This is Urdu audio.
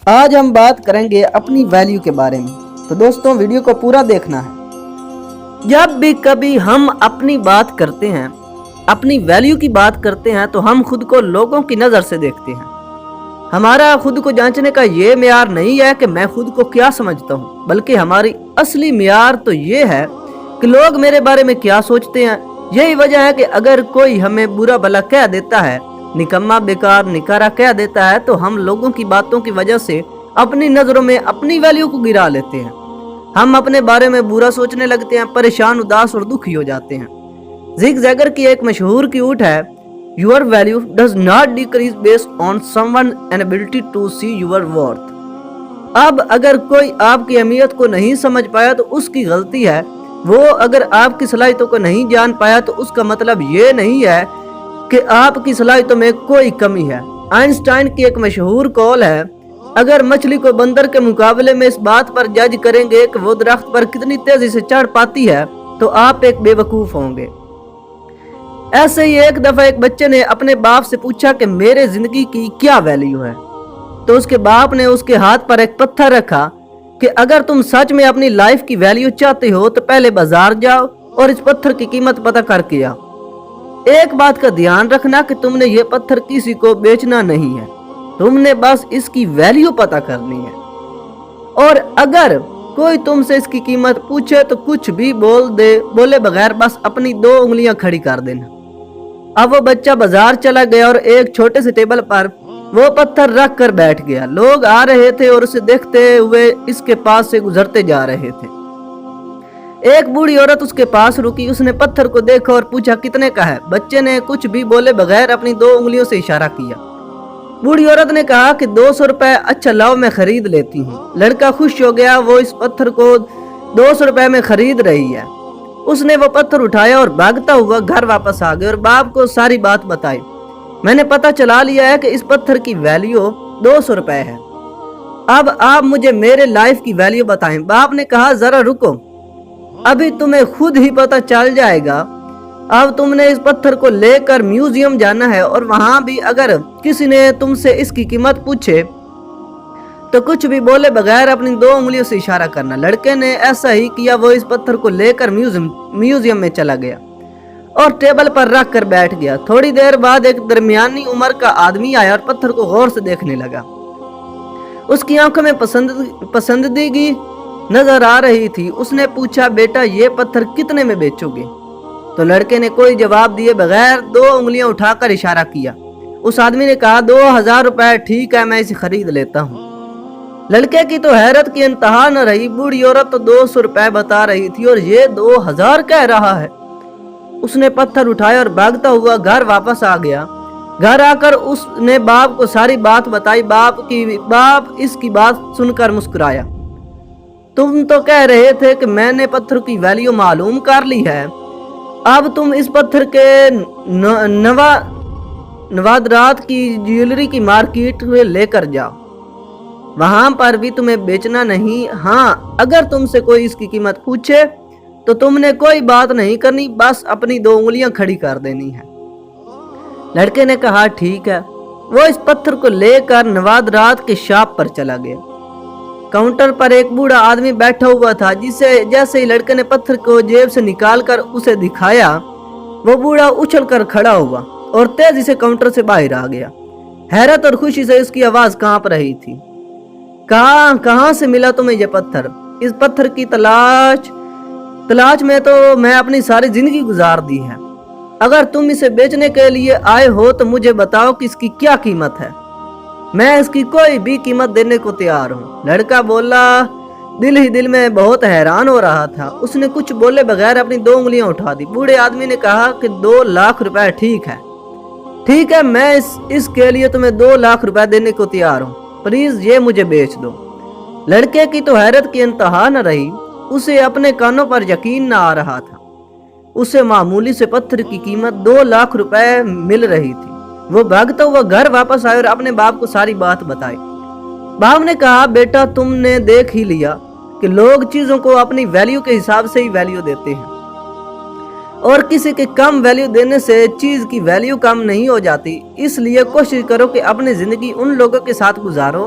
آج ہم بات کریں گے اپنی ویلیو کے بارے میں، تو دوستوں ویڈیو کو پورا دیکھنا ہے۔ جب بھی کبھی ہم اپنی بات کرتے ہیں، اپنی ویلیو کی بات کرتے ہیں تو ہم خود کو لوگوں کی نظر سے دیکھتے ہیں۔ ہمارا خود کو جانچنے کا یہ معیار نہیں ہے کہ میں خود کو کیا سمجھتا ہوں، بلکہ ہماری اصلی معیار تو یہ ہے کہ لوگ میرے بارے میں کیا سوچتے ہیں۔ یہی وجہ ہے کہ اگر کوئی ہمیں برا بھلا کہہ دیتا ہے، نکما بیکار نکارا کہہ دیتا ہے، تو ہم لوگوں کی باتوں کی وجہ سے اپنی نظروں میں اپنی ویلیو کو گرا لیتے ہیں۔ ہم اپنے بارے میں برا سوچنے لگتے ہیں، پریشان، اداس اور دکھی ہو جاتے ہیں۔ زگ زیگر کی ایک مشہور کیوٹ ہے، Your value does not decrease based on someone's inability to see your worth۔ اب اگر کوئی آپ کی اہمیت کو نہیں سمجھ پایا تو اس کی غلطی ہے۔ وہ اگر آپ کی صلاحیتوں کو نہیں جان پایا تو اس کا مطلب یہ نہیں ہے کہ آپ کی صلاحیتوں میں کوئی کمی ہے۔ آئنسٹائن کی ایک مشہور قول ہے، اگر مچھلی کو بندر کے مقابلے میں اس بات پر جج کریں گے کہ وہ درخت پر کتنی تیزی سے چڑھ پاتی ہے تو آپ ایک بے وقوف ہوں گے۔ ایسے ہی ایک دفعہ ایک بچے نے اپنے باپ سے پوچھا کہ میرے زندگی کی کیا ویلیو ہے، تو اس کے باپ نے اس کے ہاتھ پر ایک پتھر رکھا کہ اگر تم سچ میں اپنی لائف کی ویلیو چاہتے ہو تو پہلے بازار جاؤ اور اس پتھر کی قیمت پتہ کر کے آؤ۔ ایک بات کا دھیان رکھنا کہ تم نے یہ پتھر کسی کو بیچنا نہیں ہے، تم نے بس اس کی ویلیو پتہ کرنی ہے۔ اور اگر کوئی تم سے اس کی قیمت پوچھے تو کچھ بھی بولے بغیر بس اپنی 2 انگلیاں کھڑی کر دینا۔ اب وہ بچہ بازار چلا گیا اور ایک چھوٹے سے ٹیبل پر وہ پتھر رکھ کر بیٹھ گیا۔ لوگ آ رہے تھے اور اسے دیکھتے ہوئے اس کے پاس سے گزرتے جا رہے تھے۔ ایک بوڑھی عورت اس کے پاس رکی، اس نے پتھر کو دیکھا اور پوچھا کتنے کا ہے؟ بچے نے کچھ بھی بولے بغیر اپنی 2 انگلیوں سے اشارہ کیا۔ بوڑھی عورت نے کہا کہ 200 روپے۔ اچھا لاؤ میں خرید لیتی ہوں۔ لڑکا خوش ہو گیا، وہ اس پتھر کو 200 روپے میں خرید رہی ہے۔ اس نے وہ پتھر اٹھایا اور بھاگتا ہوا گھر واپس آ گیا اور باپ کو ساری بات بتائی۔ میں نے پتہ چلا لیا ہے کہ اس پتھر کی ویلیو 200 روپے ہے۔ اب آپ مجھے میرے لائف کی ویلیو بتائیں۔ باپ نے کہا ذرا رکو، ابھی تمہیں خود ہی پتہ چل جائے گا۔ اب تم نے اس پتھر کو لے کر میوزیم جانا ہے اور وہاں بھی اگر کسی نے تم سے اس کی قیمت پوچھے تو کچھ بھی بولے بغیر اپنی 2 انگلیوں سے اشارہ کرنا۔ لڑکے نے ایسا ہی کیا، وہ اس پتھر کو لے کر میوزیم میں چلا گیا اور ٹیبل پر رکھ کر بیٹھ گیا۔ تھوڑی دیر بعد ایک درمیانی عمر کا آدمی آیا اور پتھر کو غور سے دیکھنے لگا۔ اس کی آنکھوں میں پسندیدگی نظر آ رہی تھی۔ اس نے پوچھا بیٹا یہ پتھر کتنے میں بیچو گے؟ تو لڑکے نے کوئی جواب دیے بغیر 2 انگلیاں اٹھا کر اشارہ کیا۔ اس آدمی نے کہا 2000 روپے۔ ٹھیک ہے میں اسے خرید لیتا ہوں۔ لڑکے کی تو حیرت کی انتہا نہ رہی، بوڑھی عورت تو 200 روپے بتا رہی تھی اور یہ 2000 کہہ رہا ہے۔ اس نے پتھر اٹھایا اور بھاگتا ہوا گھر واپس آ گیا۔ گھر آ کر اس نے باپ کو ساری بات بتائی۔ باپ اس کی بات سن کر مسکرایا۔ تم تو کہہ رہے تھے کہ میں نے پتھر کی ویلیو معلوم کر لی ہے، اب تم اس پتھر کے نوادرات کی جیولری کی مارکیٹ میں لے کر جاؤ، وہاں پر بھی تمہیں بیچنا نہیں۔ ہاں اگر تم سے کوئی اس کی قیمت پوچھے تو تم نے کوئی بات نہیں کرنی، بس اپنی 2 انگلیاں کھڑی کر دینی ہے۔ لڑکے نے کہا ٹھیک ہے۔ وہ اس پتھر کو لے کر نوادرات کے شاپ پر چلا گیا۔ کاؤنٹر پر ایک بوڑھا آدمی بیٹھا ہوا تھا، جیسے ہی لڑکے نے پتھر کو جیب سے نکال کر اسے دکھایا، وہ بوڑھا اچھل کر کھڑا ہوا اور تیزی سے کاؤنٹر سے باہر آ گیا۔ حیرت اور خوشی سے اس کی آواز کانپ رہی تھی۔ کہاں سے ملا تمہیں یہ پتھر؟ اس پتھر کی تلاش میں تو میں اپنی ساری زندگی گزار دی ہے۔ اگر تم اسے بیچنے کے لیے آئے ہو تو مجھے بتاؤ کہ اس کی کیا قیمت ہے، میں اس کی کوئی بھی قیمت دینے کو تیار ہوں۔ لڑکا بولا، دل ہی دل میں بہت حیران ہو رہا تھا۔ اس نے کچھ بولے بغیر اپنی 2 انگلیاں اٹھا دی۔ بوڑھے آدمی نے کہا کہ 2 لاکھ روپے۔ ٹھیک ہے میں اس کے لیے تمہیں 2 لاکھ روپے دینے کو تیار ہوں، پلیز یہ مجھے بیچ دو۔ لڑکے کی تو حیرت کی انتہا نہ رہی، اسے اپنے کانوں پر یقین نہ آ رہا تھا۔ اسے معمولی سے پتھر کی قیمت 2 لاکھ روپے مل رہی تھی۔ وہ بھاگتا ہوا گھر واپس آئے اور اپنے باپ کو ساری بات بتائی۔ باپ نے کہا بیٹا تم نے دیکھ ہی لیا کہ لوگ چیزوں کو اپنی ویلیو کے حساب سے ہی ویلیو دیتے ہیں، اور کسی کے کم ویلیو دینے سے چیز کی ویلیو کم نہیں ہو جاتی۔ اس لیے کوشش کرو کہ اپنی زندگی ان لوگوں کے ساتھ گزارو